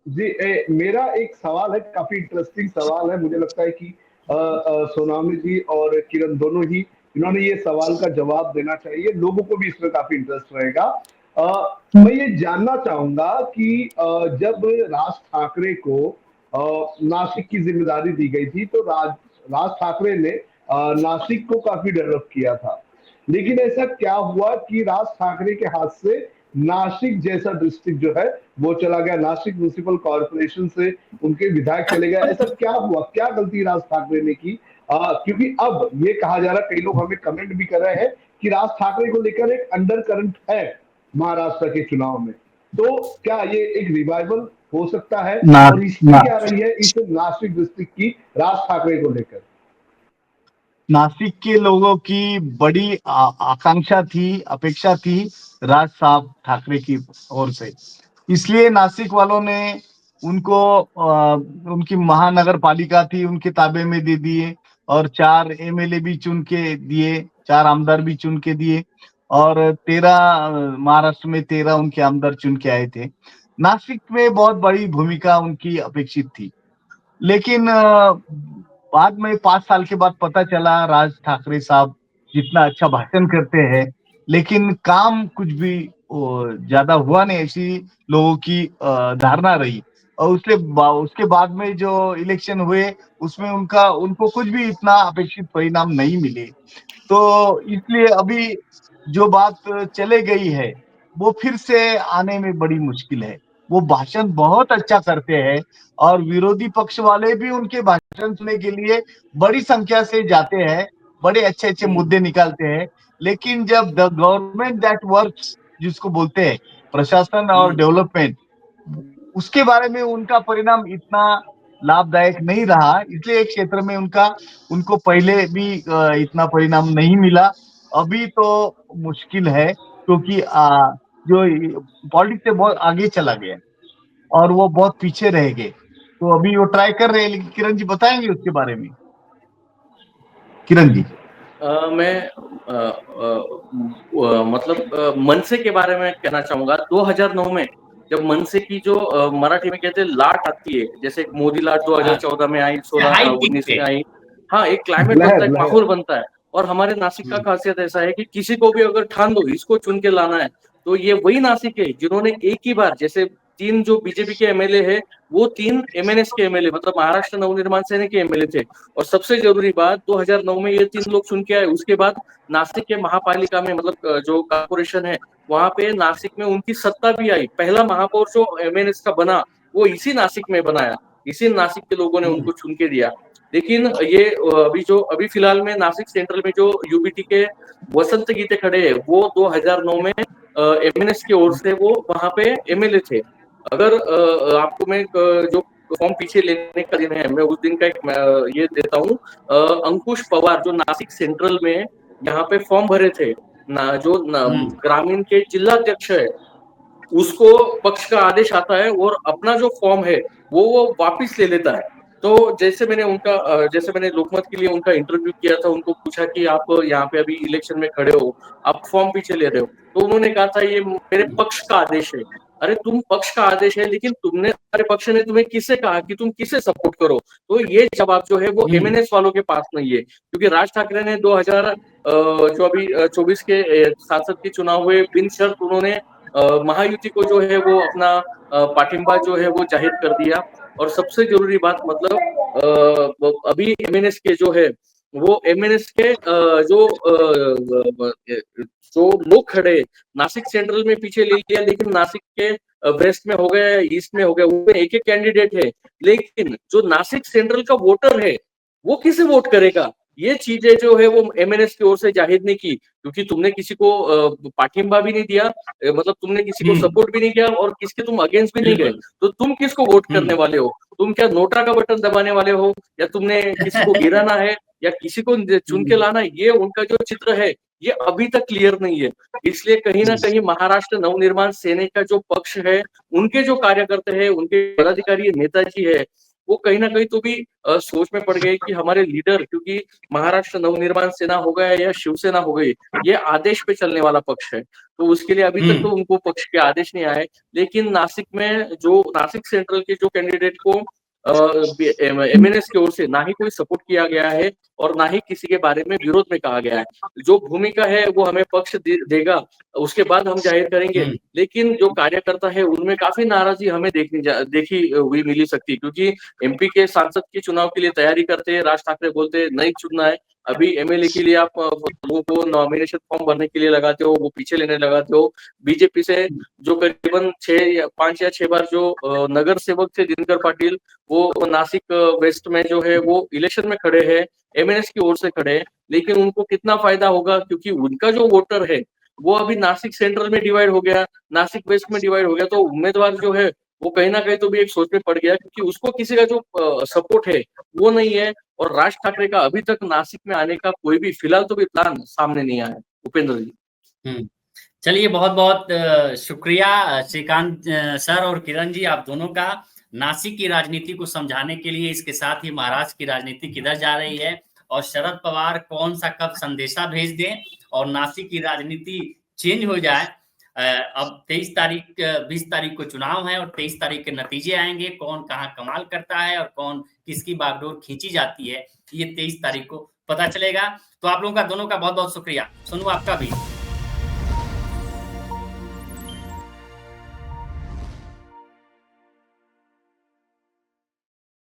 जी, मेरा एक सवाल है, काफी इंटरेस्टिंग सवाल है। मुझे लगता है कि सोनामी जी और किरण दोनों ही इन्होंने ये सवाल का जवाब देना चाहिए, लोगों को भी इसमें काफी इंटरेस्ट रहेगा। मैं ये जानना चाहूंगा कि जब राज ठाकरे को नासिक की जिम्मेदारी दी गई थी, तो राज ठाकरे ने नासिक को काफी डेवलप किया था। लेकिन ऐसा क्या हुआ कि राज ठाकरे के हाथ से नासिक जैसा डिस्ट्रिक्ट जो है वो चला गया, नासिक म्यूनिसिपल कॉर्पोरेशन से उनके विधायक चले गए। ऐसा क्या हुआ, क्या गलती राज ठाकरे ने की? क्योंकि अब ये कहा जा रहा है, कई लोग हमें कमेंट भी कर रहे हैं कि राज ठाकरे को लेकर एक अंडर करंट है महाराष्ट्र के चुनाव में। तो क्या ये एक रिवाइवल हो सकता है? ना, और हिस्ट्री ना, क्या रही है इस नासिक डिस्ट्रिक्ट की राज ठाकरे को लेकर? नासिक के लोगों की बड़ी आकांक्षा थी, अपेक्षा थी राज साहब ठाकरे की ओर से। इसलिए नासिक वालों ने उनको उनकी महानगर पालिका थी उनके ताबे में दे दिए, और 4 एमएलए भी चुन के दिए, 4 आमदार भी चुन के दिए, और 13 महाराष्ट्र में 13 उनके आमदार चुन के आए थे। नासिक में बहुत बड़ी भूमिका उनकी अपेक्षित थी। लेकिन बाद में 5 साल के बाद पता चला राज ठाकरे साहब जितना अच्छा भाषण करते हैं, लेकिन काम कुछ भी ज्यादा हुआ नहीं, ऐसी लोगों की धारणा रही। और उसके बाद में जो इलेक्शन हुए उसमें उनका उनको कुछ भी इतना अपेक्षित परिणाम नहीं मिले। तो इसलिए अभी जो बात चले गई है वो फिर से आने में बड़ी मुश्किल है। वो भाषण बहुत अच्छा करते हैं, और विरोधी पक्ष वाले भी उनके भाषण सुनने के लिए बड़ी संख्या से जाते हैं, बड़े अच्छे अच्छे मुद्दे निकालते हैं। लेकिन जब द गवर्नमेंट दैट वर्क्स जिसको बोलते हैं, प्रशासन और हम्म। डेवलपमेंट, उसके बारे में उनका परिणाम इतना लाभदायक नहीं रहा। इसलिए एक क्षेत्र में उनका उनको पहले भी इतना परिणाम नहीं मिला। अभी तो मुश्किल है, क्योंकि जो पॉलिटिक्स से बहुत आगे चला गया और वो बहुत पीछे रह गए। तो अभी वो ट्राई कर रहे हैं, लेकिन किरण जी बताएंगे उसके बारे में। किरण जी। मैं मतलब मनसे के बारे में कहना चाहूंगा। 2009 में जब मनसे की जो मराठी में कहते हैं लाट आती है, जैसे एक मोदी लाट हाँ, 2014 में आई, 16 हाई पीक 19 पे। में आई। हाँ, एक क्लाइमेट बनता लहर है, एक लहर। माहौल बनता है। और हमारे नासिक का हम्म, खासियत ऐसा है कि किसी को भी अगर ठान दो इसको चुन के लाना है, तो ये वही नासिक है जिन्होंने एक ही बार, जैसे 3 जो बीजेपी के एमएलए है, वो 3 एमएनएस के एमएलए मतलब महाराष्ट्र नवनिर्माण सेना के एमएलए थे। और सबसे जरूरी बात, 2009 में ये 3 लोग चुन के आए। उसके बाद नासिक के महापालिका में मतलब जो कॉर्पोरेशन है, वहां पे नासिक में उनकी सत्ता भी आई। पहला महापौर जो एमएनएस का बना, वो इसी नासिक में बनाया। इसी नासिक के लोगों ने हम्म, उनको चुन के दिया। लेकिन ये अभी फिलहाल में नासिक सेंट्रल में जो यूबीटी के वसंत गीते खड़े हैं, वो 2009 में एमएनएस की ओर से वो वहां पे एमएलए थे। अगर आपको मैं जो फॉर्म पीछे लेने का दिन है, मैं उस दिन का एक ये देता हूँ। अंकुश पवार जो नासिक सेंट्रल में यहाँ पे फॉर्म भरे थे, हम्म, ग्रामीण के जिलाध्यक्ष है, उसको पक्ष का आदेश आता है और अपना जो फॉर्म है वो वापिस ले लेता है। तो जैसे मैंने लोकमत के लिए उनका इंटरव्यू किया था, उनको पूछा कि आप यहाँ पे अभी इलेक्शन में खड़े हो, आप फॉर्म पीछे ले रहे हो, तो उन्होंने कहा था ये मेरे पक्ष का आदेश है। अरे तुम पक्ष का आदेश है, लेकिन तुमने, तुम्हारे पक्ष ने तुम्हें किसे कहा कि तुम किसे सपोर्ट करो? तो ये जवाब जो है वो हम्म, एमएनएस वालों के पास नहीं है, क्योंकि राज ठाकरे ने 2000 जो अभी 24 के सांसद के चुनाव हुए, बिन शर्त उन्होंने महायुति को जो है वो अपना पाठिंबा जो है वो जाहिर कर दिया। और सबसे जरूरी बात मतलब अभी एमएनएस के जो है, वो एमएनएस के जो लोग खड़े नासिक सेंट्रल में पीछे ले लिया, लेकिन नासिक के वेस्ट में हो गया, ईस्ट में हो गया, उनमें एक एक कैंडिडेट है। लेकिन जो नासिक सेंट्रल का वोटर है, वो किसे वोट करेगा? ये चीजें जो है वो एमएनएस की ओर से जाहिर नहीं की, क्योंकि तुमने किसी को पाठिंबा भी नहीं दिया, मतलब तुमने किसी को हम्म, सपोर्ट भी नहीं किया और किसके तुम अगेंस्ट भी नहीं गए। बिल्कुल। तो तुम किसको वोट करने हम्म, वाले हो? तुम क्या नोटा का बटन दबाने वाले हो, या तुमने किसी को गिराना है, या किसी को चुन के हम्म, लाना है? ये उनका जो चित्र है, ये अभी तक क्लियर नहीं है। इसलिए कहीं ना कहीं महाराष्ट्र नवनिर्माण सेना का जो पक्ष है, उनके जो कार्यकर्ता है, उनके पदाधिकारी नेताजी है, वो कहीं ना कहीं तो भी सोच में पड़ गए कि हमारे लीडर, क्योंकि महाराष्ट्र नवनिर्माण सेना हो गया या शिवसेना हो गई, ये आदेश पे चलने वाला पक्ष है, तो उसके लिए अभी तक तो उनको पक्ष के आदेश नहीं आए। लेकिन नासिक में जो नासिक सेंट्रल के जो कैंडिडेट को एमएनएस की ओर से ना ही कोई सपोर्ट किया गया है और ना ही किसी के बारे में विरोध में कहा गया है। जो भूमिका है वो हमें पक्ष देगा, उसके बाद हम जाहिर करेंगे। लेकिन जो कार्यकर्ता है उनमें काफी नाराजगी हमें देखी हुई मिली सकती है, क्योंकि एमपी के सांसद के चुनाव के लिए तैयारी करते हैं, राज ठाकरे बोलते हैं नहीं चुनना है। अभी एमएलए के लिए आप लोगों को नॉमिनेशन फॉर्म भरने के लिए लगाते हो, वो पीछे लेने लगाते हो। बीजेपी से जो करीबन 5 या 6 बार जो नगर सेवक थे दिनकर पाटिल, वो नासिक वेस्ट में जो है वो इलेक्शन में खड़े हैं, एमएनएस की ओर से खड़े हैं। लेकिन उनको कितना फायदा होगा, क्योंकि उनका जो वोटर है वो अभी नासिक सेंट्रल में डिवाइड हो गया, नासिक वेस्ट में डिवाइड हो गया, तो उम्मीदवार जो है वो कहीं ना कहीं तो भी एक सोच में पड़ गया, क्योंकि उसको किसी का जो सपोर्ट है वो नहीं है। और राज ठाकरे का अभी तक नासिक में आने का कोई भी फिलहाल तो भी प्लान सामने नहीं आया। उपेंद्र जी, चलिए, बहुत बहुत शुक्रिया श्रीकांत सर और किरण जी, आप दोनों का नासिक की राजनीति को समझाने के लिए। इसके साथ ही महाराष्ट्र की राजनीति किधर जा रही है और शरद पवार कौन सा कब संदेशा भेज दें और नासिक की राजनीति चेंज हो जाए। अब 23 तारीख 20 तारीख को चुनाव है और 23 तारीख के नतीजे आएंगे, कौन कहाँ कमाल करता है और कौन किसकी बागडोर खींची जाती है, ये 23 तारीख को पता चलेगा। तो आप लोगों का दोनों का बहुत बहुत शुक्रिया। सोनू, आपका भी।